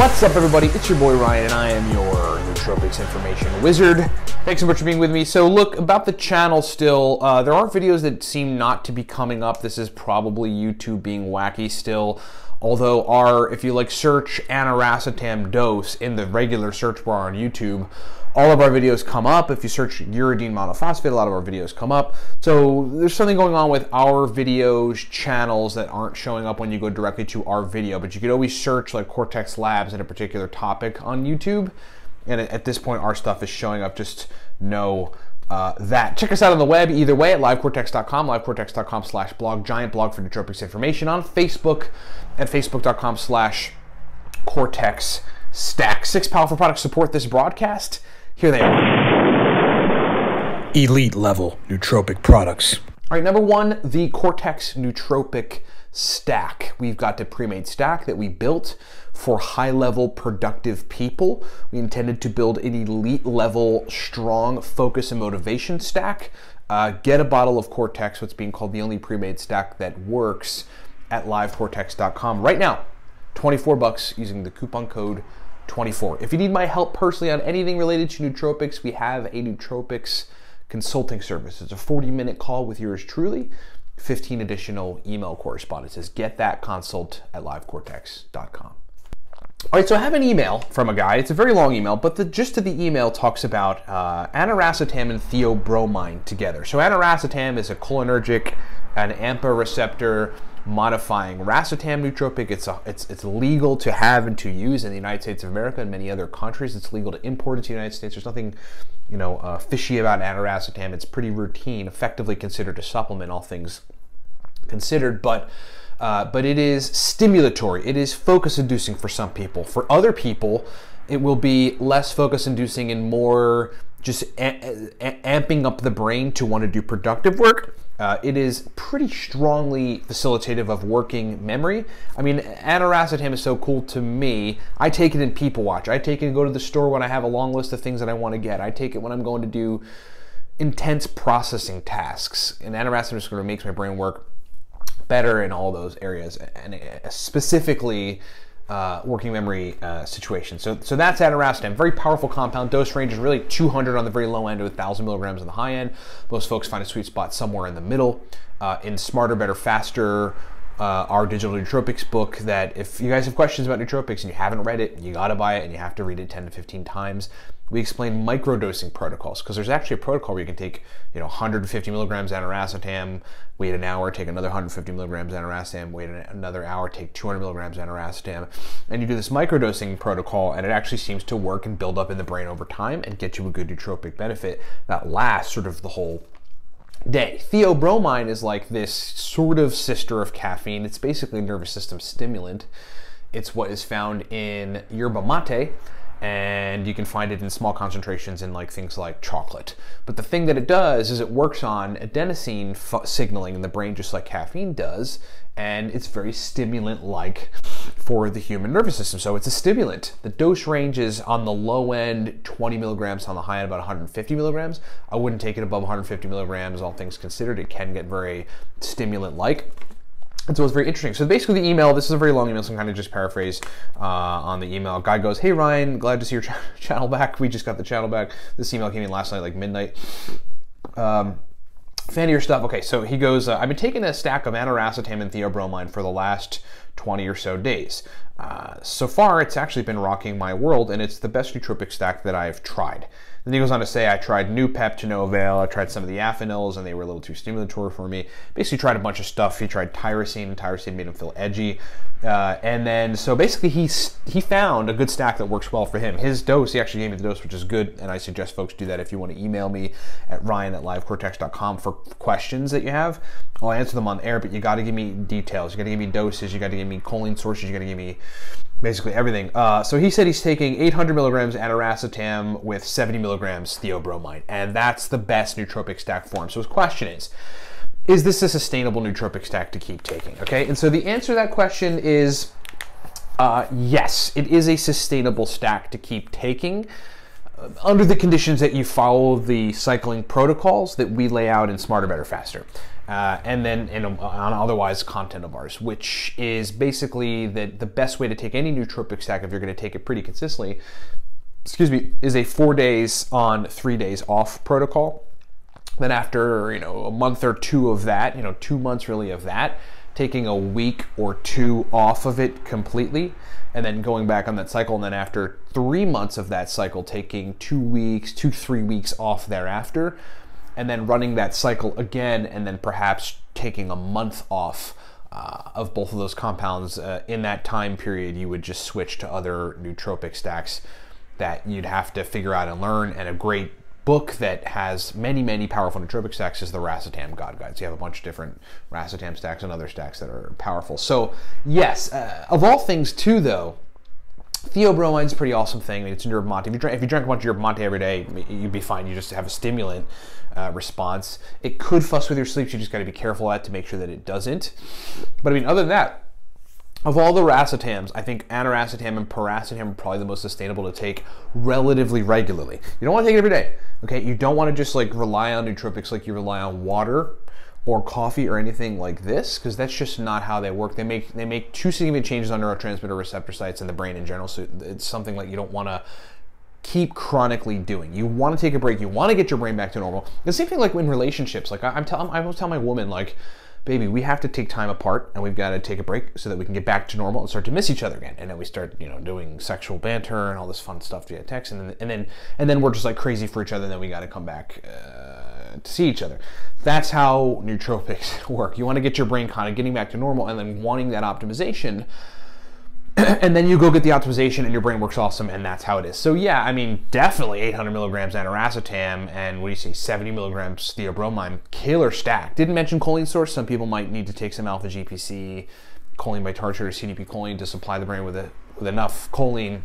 What's up, everybody? It's your boy Ryan, and I am your nootropics information wizard. Thanks so much for being with me. So look, about the channel still, there are videos that seem not to be coming up. This is probably YouTube being wacky still. Although if you like search Aniracetam dose in the regular search bar on YouTube, all of our videos come up. If you search uridine monophosphate, a lot of our videos come up. So there's something going on with our videos channels that aren't showing up when you go directly to our video, but you could always search like Cortex Labs in a particular topic on YouTube. And at this point, our stuff is showing up. Just know that. Check us out on the web either way at livecortex.com, livecortex.com/blog, giant blog for nootropics information, on Facebook at facebook.com/cortex stack. 6 powerful products support this broadcast. Here they are. Elite level nootropic products. All right, number one, the Cortex Nootropic Stack. We've got a pre-made stack that we built for high-level productive people. We intended to build an elite level, strong focus and motivation stack. Get a bottle of Cortex, what's being called the only pre-made stack that works, at livecortex.com right now. 24 bucks using the coupon code 24. If you need my help personally on anything related to nootropics, we have a nootropics consulting service. It's a 40-minute call with yours truly, 15 additional email correspondences. Get that consult at livecortex.com. All right, so I have an email from a guy. It's a very long email, but the gist of the email talks about Aniracetam and Theobromine together. So Aniracetam is a cholinergic and AMPA receptor modifying racetam nootropic. It's legal to have and to use in the United States of America and many other countries. It's legal to import into the United States. There's nothing, fishy about Aniracetam. It's pretty routine, effectively considered a supplement, all things considered, but it is stimulatory. It is focus inducing for some people. For other people, it will be less focus inducing and more just amping up the brain to want to do productive work. It is pretty strongly facilitative of working memory. I mean, Aniracetam is so cool to me. I take it in People Watch. I take it to go to the store when I have a long list of things that I want to get. I take it when I'm going to do intense processing tasks. And Aniracetam just sort of makes my brain work better in all those areas, and specifically working memory situations. So that's Aniracetam. Very powerful compound. Dose range is really 200 on the very low end to 1,000 milligrams on the high end. Most folks find a sweet spot somewhere in the middle. In Smarter, Better, Faster, our digital nootropics book, that if you guys have questions about nootropics and you haven't read it, you gotta buy it and you have to read it 10 to 15 times. We explain microdosing protocols, because there's actually a protocol where you can take 150 milligrams Aniracetam, wait an hour, take another 150 milligrams Aniracetam, wait another hour, take 200 milligrams Aniracetam, and you do this microdosing protocol, and it actually seems to work and build up in the brain over time and get you a good nootropic benefit that lasts sort of the whole day. Theobromine is like this sort of sister of caffeine. It's basically a nervous system stimulant. It's what is found in yerba mate, and you can find it in small concentrations in like things like chocolate. But the thing that it does is it works on adenosine signaling in the brain just like caffeine does, and it's very stimulant-like for the human nervous system. So it's a stimulant. The dose range is on the low end 20 milligrams, on the high end about 150 milligrams. I wouldn't take it above 150 milligrams, all things considered. It can get very stimulant-like. And so it's very interesting. So basically the email, this is a very long email, so I'm kind of just paraphrase on the email. Guy goes, "Hey Ryan, glad to see your channel back. We just got the channel back. This email came in last night, like midnight. Fan of your stuff." Okay, so he goes, "I've been taking a stack of Aniracetam and Theobromine for the last 20 or so days. So far, it's actually been rocking my world, and it's the best nootropic stack that I've tried." Then he goes on to say, "I tried Noopep to no avail. I tried some of the Affinils, and they were a little too stimulatory for me." Basically tried a bunch of stuff. He tried tyrosine, and tyrosine made him feel edgy. And then, so basically he found a good stack that works well for him. His dose, he actually gave me the dose, which is good, and I suggest folks do that. If you want to email me at ryan@livecortex.com for questions that you have, I'll answer them on air, but you got to give me details. You got to give me doses. You got to give me choline sources. You got to give me basically everything. So he said he's taking 800 milligrams Aniracetam with 70 milligrams Theobromine, and that's the best nootropic stack for him. So his question is this a sustainable nootropic stack to keep taking? Okay, and so the answer to that question is yes, it is a sustainable stack to keep taking under the conditions that you follow the cycling protocols that we lay out in Smarter, Better, Faster. and then on otherwise content of ours, which is basically that the best way to take any nootropic stack if you're going to take it pretty consistently, is a 4 days on, 3 days off protocol. Then after, a month or two of that, 2 months really of that, taking a week or two off of it completely, and then going back on that cycle. And then after 3 months of that cycle, taking 2 weeks, 2-3 weeks off thereafter, and then running that cycle again, and then perhaps taking a month off of both of those compounds. In that time period, you would just switch to other nootropic stacks that you'd have to figure out and learn. And a great book that has many, many powerful nootropic stacks is the Racetam God Guide. So you have a bunch of different Racetam stacks and other stacks that are powerful. So yes, of all things too though, Theobromine is a pretty awesome thing. I mean, it's yerba mate. If you drank a bunch of yerba mate every day, you'd be fine. You just have a stimulant response. It could fuss with your sleep. You just got to be careful at it to make sure that it doesn't. But I mean, other than that, of all the racetams, I think aniracetam and piracetam are probably the most sustainable to take relatively regularly. You don't want to take it every day, okay? You don't want to just like rely on nootropics like you rely on water or coffee or anything like this, because that's just not how they work. They make too significant changes on neurotransmitter receptor sites in the brain in general, so it's something like you don't want to keep chronically doing. You want to take a break. You want to get your brain back to normal. The same thing like in relationships. Like I will tell my woman, like, baby, we have to take time apart and we've got to take a break so that we can get back to normal and start to miss each other again. And then we start, doing sexual banter and all this fun stuff via text, and then we're just like crazy for each other. And then we got to come back to see each other. That's how nootropics work. You want to get your brain kind of getting back to normal and then wanting that optimization. And then you go get the optimization and your brain works awesome, and that's how it is. So yeah, I mean, definitely 800 milligrams aniracetam and 70 milligrams theobromine, killer stack. Didn't mention choline source. Some people might need to take some alpha GPC, choline bitartrate, or CDP choline to supply the brain with enough choline,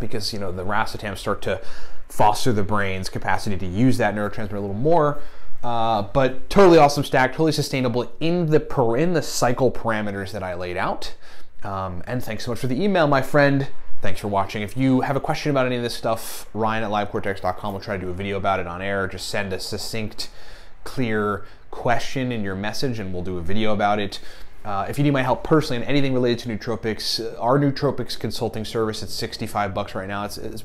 because the racetams start to foster the brain's capacity to use that neurotransmitter a little more. But totally awesome stack, totally sustainable in the cycle parameters that I laid out. And thanks so much for the email, my friend. Thanks for watching. If you have a question about any of this stuff, Ryan@livecortex.com. We'll try to do a video about it on air. Just send a succinct, clear question in your message and we'll do a video about it. If you need my help personally in anything related to nootropics, our nootropics consulting service, it's $65 right now. It's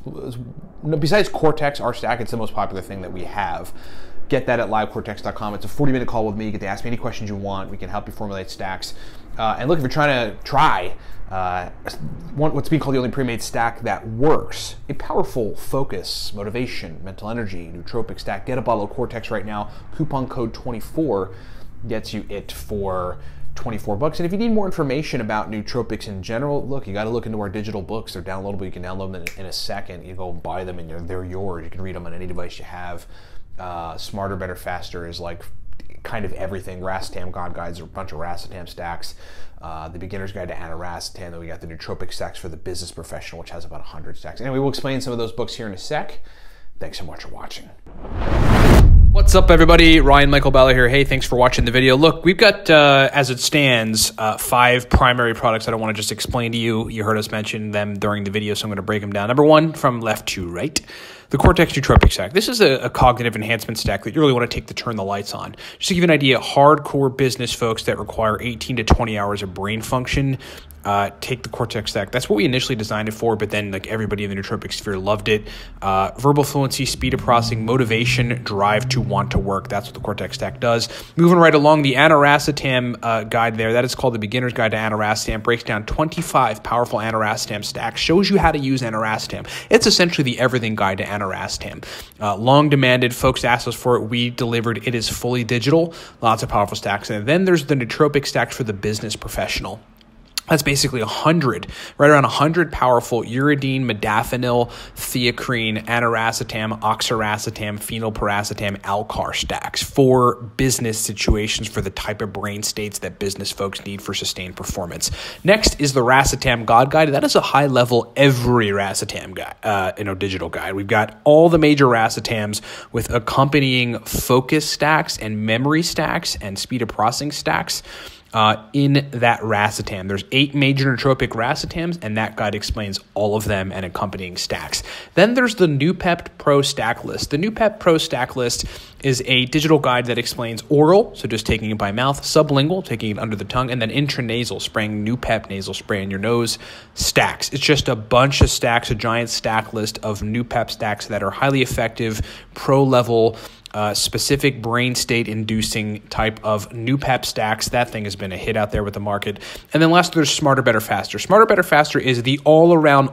besides Cortex, our stack, it's the most popular thing that we have. Get that at livecortex.com. It's a 40-minute call with me. You get to ask me any questions you want. We can help you formulate stacks. And look, if you're trying to try what's being called the only pre-made stack that works, a powerful focus, motivation, mental energy, nootropic stack, get a bottle of Cortex right now. Coupon code 24 gets you it for $24. And if you need more information about nootropics in general, look, you got to look into our digital books. They're downloadable. You can download them in a second. You go buy them and they're yours. You can read them on any device you have. Smarter, Better, Faster is like kind of everything. Racetam God Guides are a bunch of Racetam stacks. The Beginner's Guide to Aniracetam. Then we got the Nootropic Stacks for the Business Professional, which has about 100 stacks. Anyway, we'll explain some of those books here in a sec. Thanks so much for watching. What's up, everybody? Ryan Michael Balla here. Hey, thanks for watching the video. Look, we've got, as it stands, 5 primary products that I want to just explain to you. You heard us mention them during the video, so I'm going to break them down. Number 1, from left to right, the Cortex Nootropic Stack. This is a cognitive enhancement stack that you really want to take to turn the lights on. Just to give you an idea, hardcore business folks that require 18 to 20 hours of brain function, take the Cortex stack. That's what we initially designed it for, but then like everybody in the nootropic sphere loved it. Verbal fluency, speed of processing, motivation, drive to want to work. That's what the Cortex stack does. Moving right along, the Aniracetam guide there, that is called the Beginner's Guide to Aniracetam, breaks down 25 powerful Aniracetam stacks, shows you how to use Aniracetam. It's essentially the everything guide to Aniracetam. Long demanded, folks asked us for it, we delivered. It is fully digital, lots of powerful stacks. And then there's the nootropic stacks for the business professional. That's basically 100, right around 100 powerful uridine, modafinil, theacrine, aniracetam, oxiracetam, phenylpiracetam, alcar stacks for business situations, for the type of brain states that business folks need for sustained performance. Next is the Racetam God Guide. That is a high-level every Racetam guide, digital guide. We've got all the major Racetams with accompanying focus stacks and memory stacks and speed of processing stacks. in that racetam. There's 8 major nootropic racetams, and that guide explains all of them and accompanying stacks. Then there's the NuPep Pro Stack List. The NuPep Pro Stack List is a digital guide that explains oral, so just taking it by mouth, sublingual, taking it under the tongue, and then intranasal, spraying NuPep nasal spray in your nose, stacks. It's just a bunch of stacks, a giant stack list of NuPep stacks that are highly effective, pro-level, specific brain state inducing type of NuPep stacks. That thing has been a hit out there with the market. And then last, there's Smarter, Better, Faster. Smarter, Better, Faster is the all-around,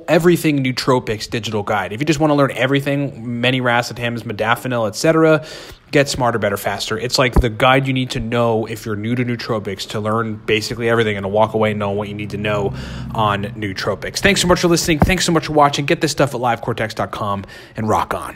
everything nootropics digital guide. If you just want to learn everything, many racetams, modafinil, etc., get Smarter, Better, Faster. It's like the guide you need to know if you're new to nootropics, to learn basically everything and to walk away knowing what you need to know on nootropics. Thanks so much for listening. Thanks so much for watching. Get this stuff at livecortex.com and rock on.